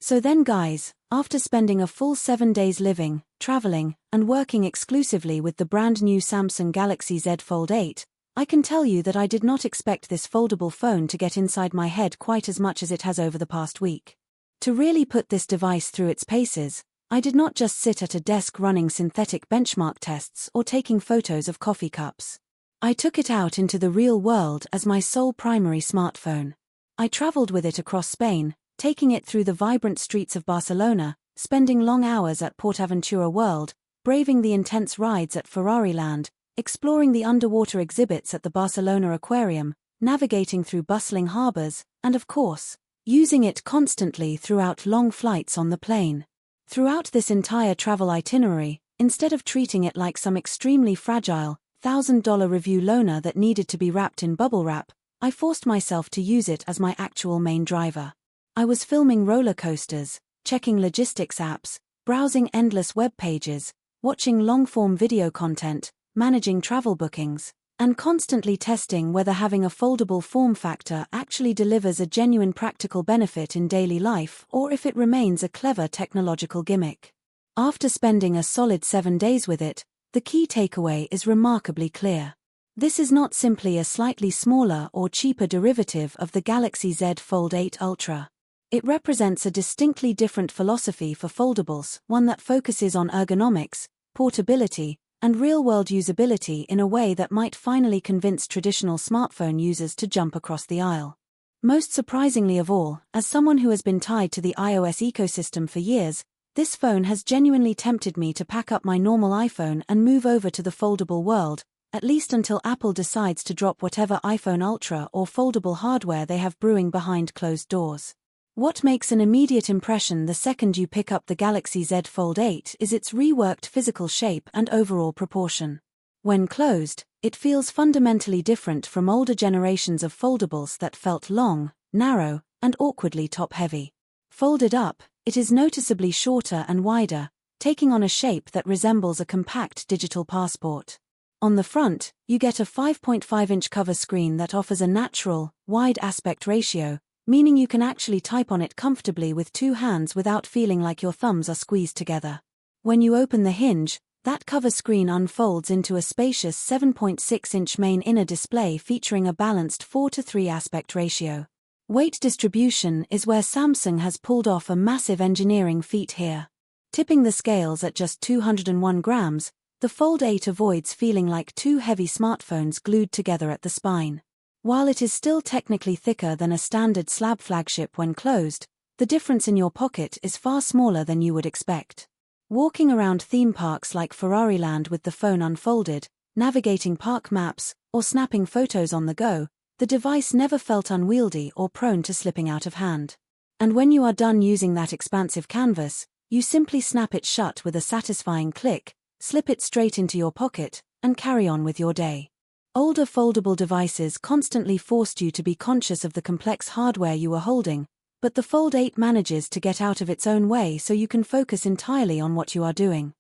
So then guys, after spending a full 7 days living, traveling, and working exclusively with the brand new Samsung Galaxy Z Fold 8, I can tell you that I did not expect this foldable phone to get inside my head quite as much as it has over the past week. To really put this device through its paces, I did not just sit at a desk running synthetic benchmark tests or taking photos of coffee cups. I took it out into the real world as my sole primary smartphone. I traveled with it across Spain, taking it through the vibrant streets of Barcelona, spending long hours at PortAventura World, braving the intense rides at Ferrari Land, exploring the underwater exhibits at the Barcelona Aquarium, navigating through bustling harbors, and of course, using it constantly throughout long flights on the plane. Throughout this entire travel itinerary, instead of treating it like some extremely fragile, $1,000 review loaner that needed to be wrapped in bubble wrap, I forced myself to use it as my actual main driver. I was filming roller coasters, checking logistics apps, browsing endless web pages, watching long-form video content, managing travel bookings, and constantly testing whether having a foldable form factor actually delivers a genuine practical benefit in daily life or if it remains a clever technological gimmick. After spending a solid 7 days with it, the key takeaway is remarkably clear. This is not simply a slightly smaller or cheaper derivative of the Galaxy Z Fold 8 Ultra. It represents a distinctly different philosophy for foldables, one that focuses on ergonomics, portability, and real-world usability in a way that might finally convince traditional smartphone users to jump across the aisle. Most surprisingly of all, as someone who has been tied to the iOS ecosystem for years, this phone has genuinely tempted me to pack up my normal iPhone and move over to the foldable world, at least until Apple decides to drop whatever iPhone Ultra or foldable hardware they have brewing behind closed doors. What makes an immediate impression the second you pick up the Galaxy Z Fold 8 is its reworked physical shape and overall proportion. When closed, it feels fundamentally different from older generations of foldables that felt long, narrow, and awkwardly top-heavy. Folded up, it is noticeably shorter and wider, taking on a shape that resembles a compact digital passport. On the front, you get a 5.5-inch cover screen that offers a natural, wide aspect ratio, meaning you can actually type on it comfortably with two hands without feeling like your thumbs are squeezed together. When you open the hinge, that cover screen unfolds into a spacious 7.6-inch main inner display featuring a balanced 4:3 aspect ratio. Weight distribution is where Samsung has pulled off a massive engineering feat here. Tipping the scales at just 201 grams, the Fold 8 avoids feeling like two heavy smartphones glued together at the spine. While it is still technically thicker than a standard slab flagship when closed, the difference in your pocket is far smaller than you would expect. Walking around theme parks like Ferrari Land with the phone unfolded, navigating park maps, or snapping photos on the go, the device never felt unwieldy or prone to slipping out of hand. And when you are done using that expansive canvas, you simply snap it shut with a satisfying click, slip it straight into your pocket, and carry on with your day. Older foldable devices constantly forced you to be conscious of the complex hardware you were holding, but the Fold 8 manages to get out of its own way so you can focus entirely on what you are doing.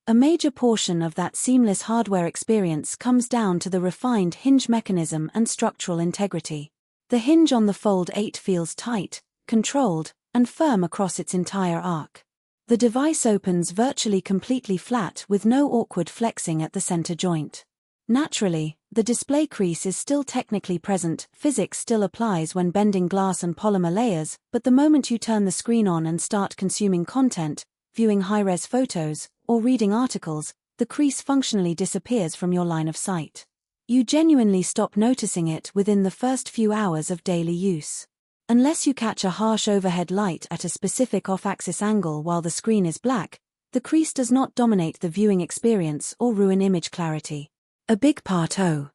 A major portion of that seamless hardware experience comes down to the refined hinge mechanism and structural integrity. The hinge on the Fold 8 feels tight, controlled, and firm across its entire arc. The device opens virtually completely flat with no awkward flexing at the center joint. Naturally, the display crease is still technically present, physics still applies when bending glass and polymer layers, but the moment you turn the screen on and start consuming content, viewing high-res photos, or reading articles, the crease functionally disappears from your line of sight. You genuinely stop noticing it within the first few hours of daily use. Unless you catch a harsh overhead light at a specific off-axis angle while the screen is black, the crease does not dominate the viewing experience or ruin image clarity. A big part of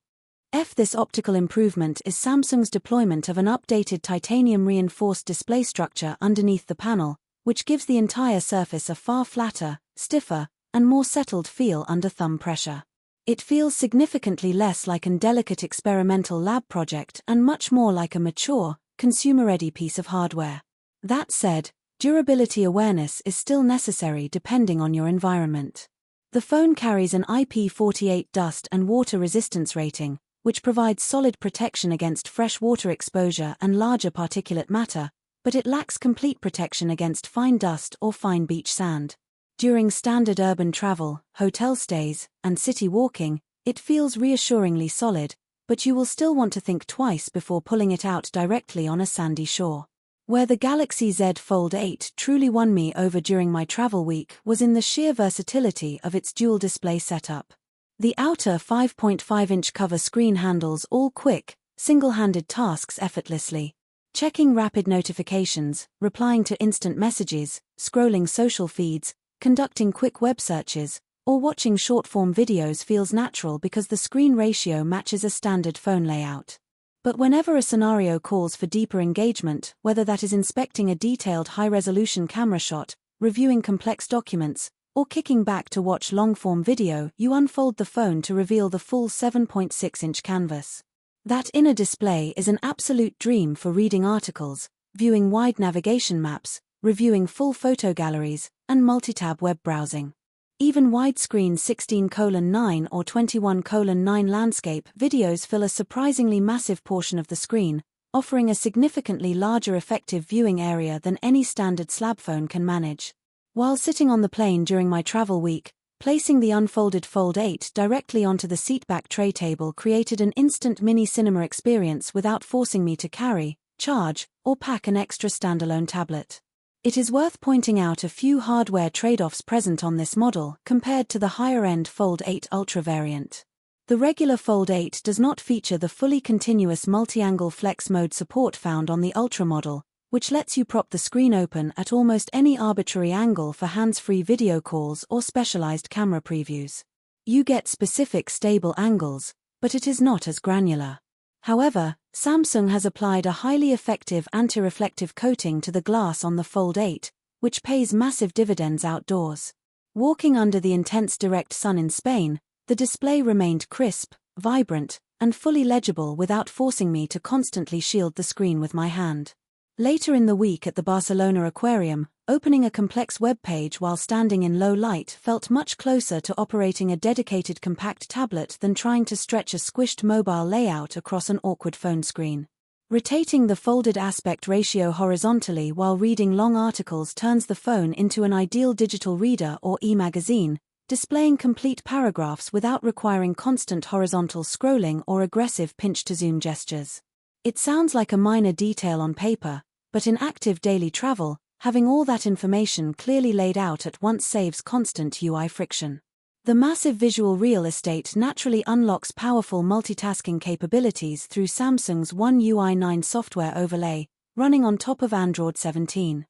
this optical improvement is Samsung's deployment of an updated titanium-reinforced display structure underneath the panel, which gives the entire surface a far flatter, stiffer, and more settled feel under thumb pressure. It feels significantly less like an delicate experimental lab project and much more like a mature, consumer-ready piece of hardware. That said, durability awareness is still necessary depending on your environment. The phone carries an IP48 dust and water resistance rating, which provides solid protection against fresh water exposure and larger particulate matter, but it lacks complete protection against fine dust or fine beach sand. During standard urban travel, hotel stays, and city walking, it feels reassuringly solid, but you will still want to think twice before pulling it out directly on a sandy shore. Where the Galaxy Z Fold 8 truly won me over during my travel week was in the sheer versatility of its dual display setup. The outer 5.5-inch cover screen handles all quick, single-handed tasks effortlessly. Checking rapid notifications, replying to instant messages, scrolling social feeds, conducting quick web searches, or watching short-form videos feels natural because the screen ratio matches a standard phone layout. But whenever a scenario calls for deeper engagement, whether that is inspecting a detailed high-resolution camera shot, reviewing complex documents, or kicking back to watch long-form video, you unfold the phone to reveal the full 7.6-inch canvas. That inner display is an absolute dream for reading articles, viewing wide navigation maps, reviewing full photo galleries, and multi-tab web browsing. Even widescreen 16:9 or 21:9 landscape videos fill a surprisingly massive portion of the screen, offering a significantly larger effective viewing area than any standard slab phone can manage. While sitting on the plane during my travel week, placing the unfolded Fold 8 directly onto the seatback tray table created an instant mini cinema experience without forcing me to carry, charge, or pack an extra standalone tablet. It is worth pointing out a few hardware trade-offs present on this model compared to the higher-end Fold 8 Ultra variant. The regular Fold 8 does not feature the fully continuous multi-angle flex mode support found on the Ultra model, which lets you prop the screen open at almost any arbitrary angle for hands-free video calls or specialized camera previews. You get specific stable angles, but it is not as granular. However, Samsung has applied a highly effective anti-reflective coating to the glass on the Fold 8, which pays massive dividends outdoors. Walking under the intense direct sun in Spain, the display remained crisp, vibrant, and fully legible without forcing me to constantly shield the screen with my hand. Later in the week at the Barcelona Aquarium, opening a complex web page while standing in low light felt much closer to operating a dedicated compact tablet than trying to stretch a squished mobile layout across an awkward phone screen. Rotating the folded aspect ratio horizontally while reading long articles turns the phone into an ideal digital reader or e-magazine, displaying complete paragraphs without requiring constant horizontal scrolling or aggressive pinch-to-zoom gestures. It sounds like a minor detail on paper, but in active daily travel, having all that information clearly laid out at once saves constant UI friction. The massive visual real estate naturally unlocks powerful multitasking capabilities through Samsung's One UI 9 software overlay, running on top of Android 17.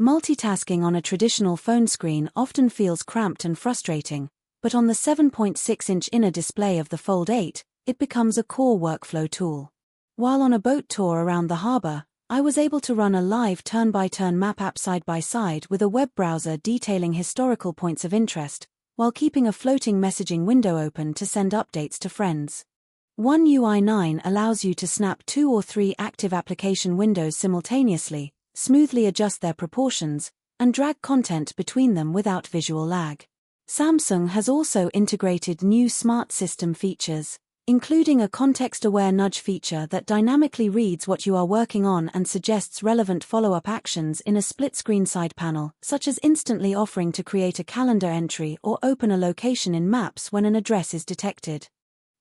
Multitasking on a traditional phone screen often feels cramped and frustrating, but on the 7.6-inch inner display of the Fold 8, it becomes a core workflow tool. While on a boat tour around the harbor, I was able to run a live turn-by-turn map app side-by-side with a web browser detailing historical points of interest, while keeping a floating messaging window open to send updates to friends. One UI 9 allows you to snap 2 or 3 active application windows simultaneously, smoothly adjust their proportions, and drag content between them without visual lag. Samsung has also integrated new smart system features, including a context-aware nudge feature that dynamically reads what you are working on and suggests relevant follow-up actions in a split-screen side panel, such as instantly offering to create a calendar entry or open a location in Maps when an address is detected.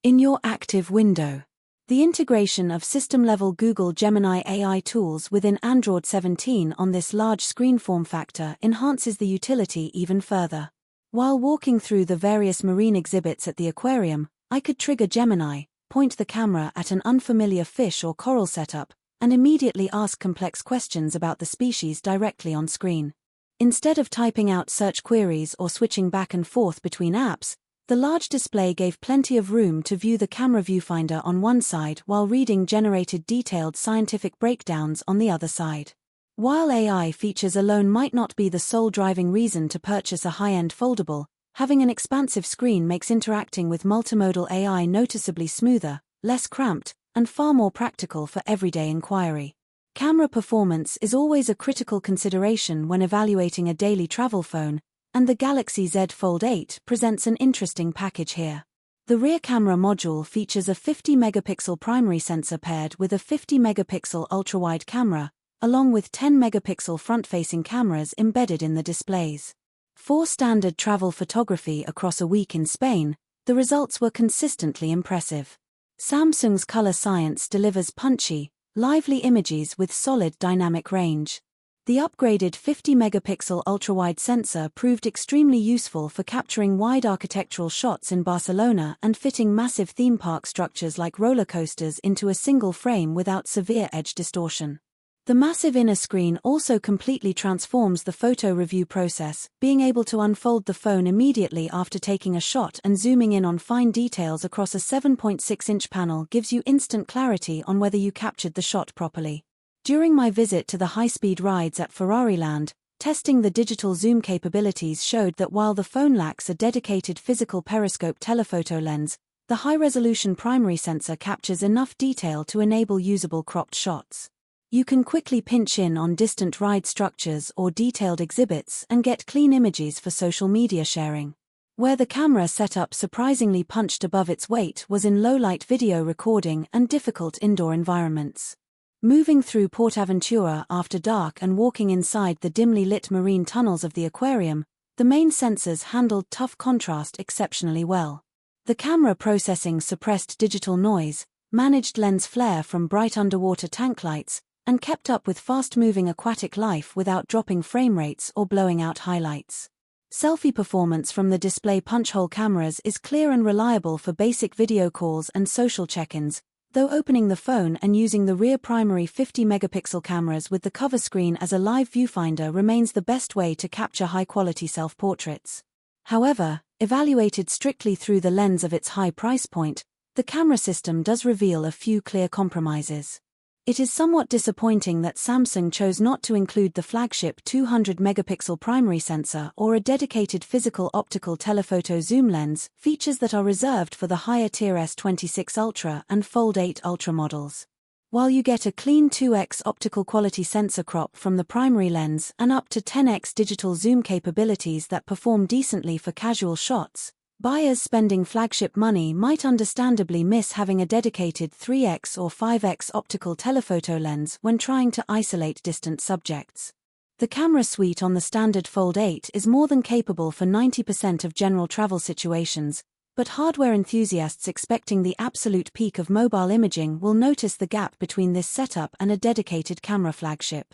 In your active window, the integration of system-level Google Gemini AI tools within Android 17 on this large screen form factor enhances the utility even further. While walking through the various marine exhibits at the aquarium, I could trigger Gemini, point the camera at an unfamiliar fish or coral setup, and immediately ask complex questions about the species directly on screen. Instead of typing out search queries or switching back and forth between apps, the large display gave plenty of room to view the camera viewfinder on one side while reading generated detailed scientific breakdowns on the other side. While AI features alone might not be the sole driving reason to purchase a high-end foldable, having an expansive screen makes interacting with multimodal AI noticeably smoother, less cramped, and far more practical for everyday inquiry. Camera performance is always a critical consideration when evaluating a daily travel phone, and the Galaxy Z Fold 8 presents an interesting package here. The rear camera module features a 50-megapixel primary sensor paired with a 50-megapixel ultra-wide camera, along with 10-megapixel front-facing cameras embedded in the displays. For standard travel photography across a week in Spain, the results were consistently impressive. Samsung's color science delivers punchy, lively images with solid dynamic range. The upgraded 50-megapixel ultra-wide sensor proved extremely useful for capturing wide architectural shots in Barcelona and fitting massive theme park structures like roller coasters into a single frame without severe edge distortion. The massive inner screen also completely transforms the photo review process, being able to unfold the phone immediately after taking a shot and zooming in on fine details across a 7.6-inch panel gives you instant clarity on whether you captured the shot properly. During my visit to the high-speed rides at Ferrari Land, testing the digital zoom capabilities showed that while the phone lacks a dedicated physical periscope telephoto lens, the high-resolution primary sensor captures enough detail to enable usable cropped shots. You can quickly pinch in on distant ride structures or detailed exhibits and get clean images for social media sharing. Where the camera setup surprisingly punched above its weight was in low-light video recording and difficult indoor environments. Moving through PortAventura after dark and walking inside the dimly lit marine tunnels of the aquarium, the main sensors handled tough contrast exceptionally well. The camera processing suppressed digital noise, managed lens flare from bright underwater tank lights, and kept up with fast-moving aquatic life without dropping frame rates or blowing out highlights. Selfie performance from the display punch-hole cameras is clear and reliable for basic video calls and social check-ins, though opening the phone and using the rear primary 50-megapixel cameras with the cover screen as a live viewfinder remains the best way to capture high-quality self-portraits. However, evaluated strictly through the lens of its high price point, the camera system does reveal a few clear compromises. It is somewhat disappointing that Samsung chose not to include the flagship 200-megapixel primary sensor or a dedicated physical optical telephoto zoom lens, features that are reserved for the higher-tier S26 Ultra and Fold 8 Ultra models. While you get a clean 2x optical quality sensor crop from the primary lens and up to 10x digital zoom capabilities that perform decently for casual shots, buyers spending flagship money might understandably miss having a dedicated 3x or 5x optical telephoto lens when trying to isolate distant subjects. The camera suite on the standard Fold 8 is more than capable for 90% of general travel situations, but hardware enthusiasts expecting the absolute peak of mobile imaging will notice the gap between this setup and a dedicated camera flagship.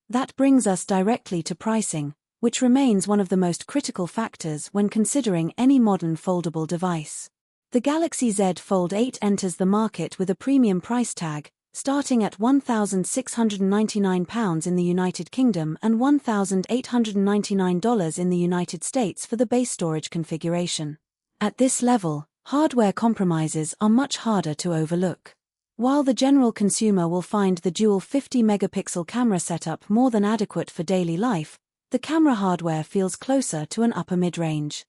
That brings us directly to pricing, which remains one of the most critical factors when considering any modern foldable device. The Galaxy Z Fold 8 enters the market with a premium price tag, starting at £1,699 in the United Kingdom and $1,899 in the United States for the base storage configuration. At this level, hardware compromises are much harder to overlook. While the general consumer will find the dual 50-megapixel camera setup more than adequate for daily life, the camera hardware feels closer to an upper mid-range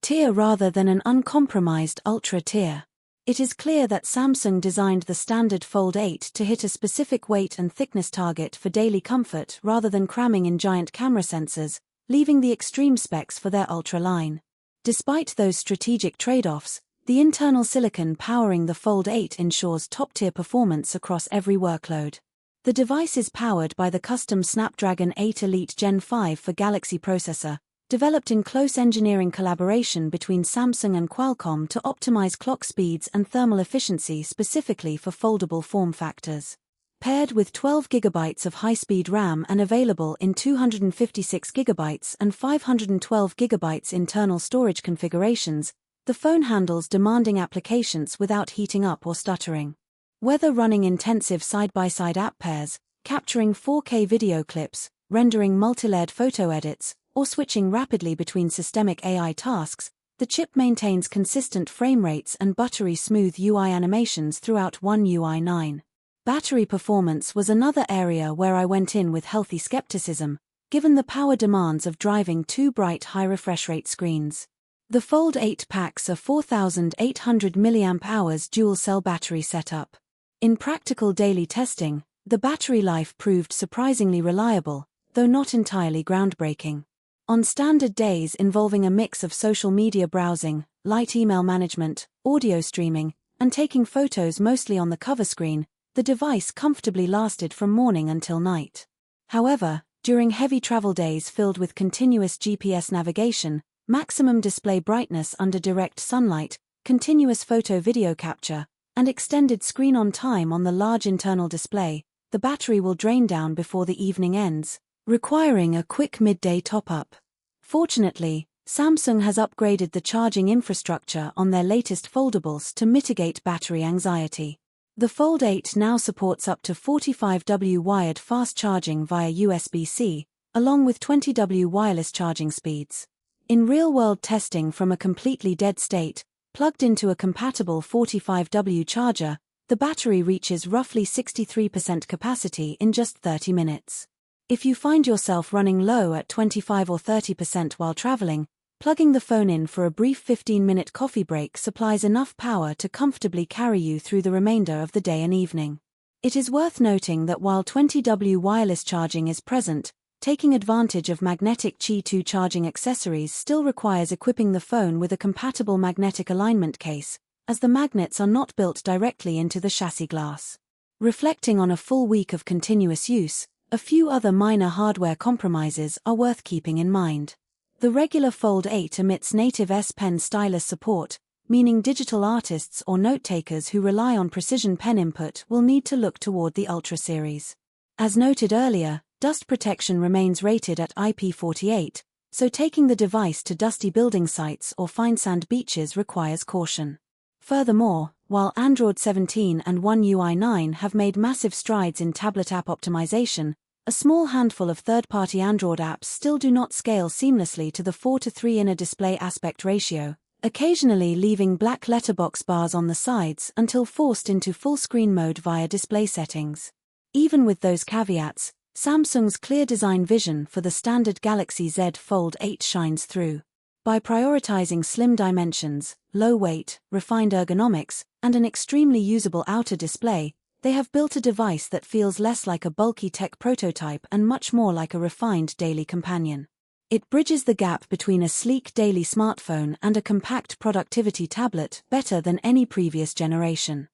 tier rather than an uncompromised ultra-tier. It is clear that Samsung designed the standard Fold 8 to hit a specific weight and thickness target for daily comfort rather than cramming in giant camera sensors, leaving the extreme specs for their Ultra line. Despite those strategic trade-offs, the internal silicon powering the Fold 8 ensures top-tier performance across every workload. The device is powered by the custom Snapdragon 8 Elite Gen 5 for Galaxy processor, developed in close engineering collaboration between Samsung and Qualcomm to optimize clock speeds and thermal efficiency specifically for foldable form factors. Paired with 12 GB of high-speed RAM and available in 256 GB and 512 GB internal storage configurations, the phone handles demanding applications without heating up or stuttering. Whether running intensive side-by-side app pairs, capturing 4K video clips, rendering multi-layered photo edits, or switching rapidly between systemic AI tasks, the chip maintains consistent frame rates and buttery smooth UI animations throughout One UI 9. Battery performance was another area where I went in with healthy skepticism, given the power demands of driving two bright high refresh rate screens. The Fold 8 packs a 4,800 mAh dual-cell battery setup. In practical daily testing, the battery life proved surprisingly reliable, though not entirely groundbreaking. On standard days involving a mix of social media browsing, light email management, audio streaming, and taking photos mostly on the cover screen, the device comfortably lasted from morning until night. However, during heavy travel days filled with continuous GPS navigation, maximum display brightness under direct sunlight, continuous photo-video capture, and extended screen-on time on the large internal display, the battery will drain down before the evening ends, requiring a quick midday top-up. Fortunately, Samsung has upgraded the charging infrastructure on their latest foldables to mitigate battery anxiety. The Fold 8 now supports up to 45W wired fast charging via USB-C, along with 20W wireless charging speeds. In real-world testing from a completely dead state, plugged into a compatible 45W charger, the battery reaches roughly 63% capacity in just 30 minutes. If you find yourself running low at 25 or 30% while traveling, plugging the phone in for a brief 15-minute coffee break supplies enough power to comfortably carry you through the remainder of the day and evening. It is worth noting that while 20W wireless charging is present, taking advantage of magnetic Qi 2 charging accessories still requires equipping the phone with a compatible magnetic alignment case, as the magnets are not built directly into the chassis glass. Reflecting on a full week of continuous use, a few other minor hardware compromises are worth keeping in mind. The regular Fold 8 omits native S Pen stylus support, meaning digital artists or note-takers who rely on precision pen input will need to look toward the Ultra series. As noted earlier, dust protection remains rated at IP48, so taking the device to dusty building sites or fine sand beaches requires caution. Furthermore, while Android 17 and One UI 9 have made massive strides in tablet app optimization, a small handful of third-party Android apps still do not scale seamlessly to the 4:3 inner display aspect ratio, occasionally leaving black letterbox bars on the sides until forced into full-screen mode via display settings. Even with those caveats, Samsung's clear design vision for the standard Galaxy Z Fold 8 shines through. By prioritizing slim dimensions, low weight, refined ergonomics, and an extremely usable outer display, they have built a device that feels less like a bulky tech prototype and much more like a refined daily companion. It bridges the gap between a sleek daily smartphone and a compact productivity tablet better than any previous generation.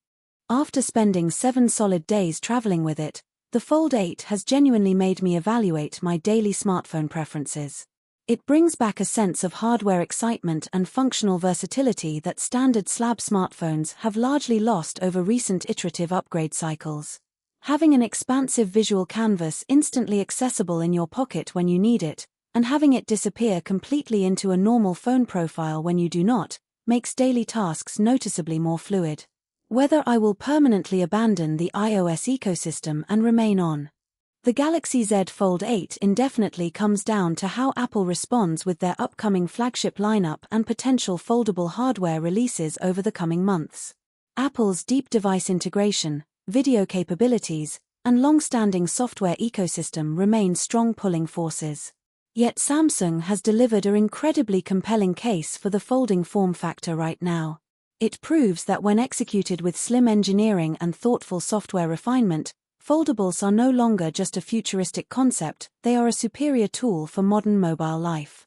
After spending 7 solid days traveling with it, the Fold 8 has genuinely made me evaluate my daily smartphone preferences. It brings back a sense of hardware excitement and functional versatility that standard slab smartphones have largely lost over recent iterative upgrade cycles. Having an expansive visual canvas instantly accessible in your pocket when you need it, and having it disappear completely into a normal phone profile when you do not, makes daily tasks noticeably more fluid. Whether I will permanently abandon the iOS ecosystem and remain on the Galaxy Z Fold 8 indefinitely comes down to how Apple responds with their upcoming flagship lineup and potential foldable hardware releases over the coming months. Apple's deep device integration, video capabilities, and long-standing software ecosystem remain strong pulling forces. Yet Samsung has delivered an incredibly compelling case for the folding form factor right now. It proves that when executed with slim engineering and thoughtful software refinement, foldables are no longer just a futuristic concept, they are a superior tool for modern mobile life.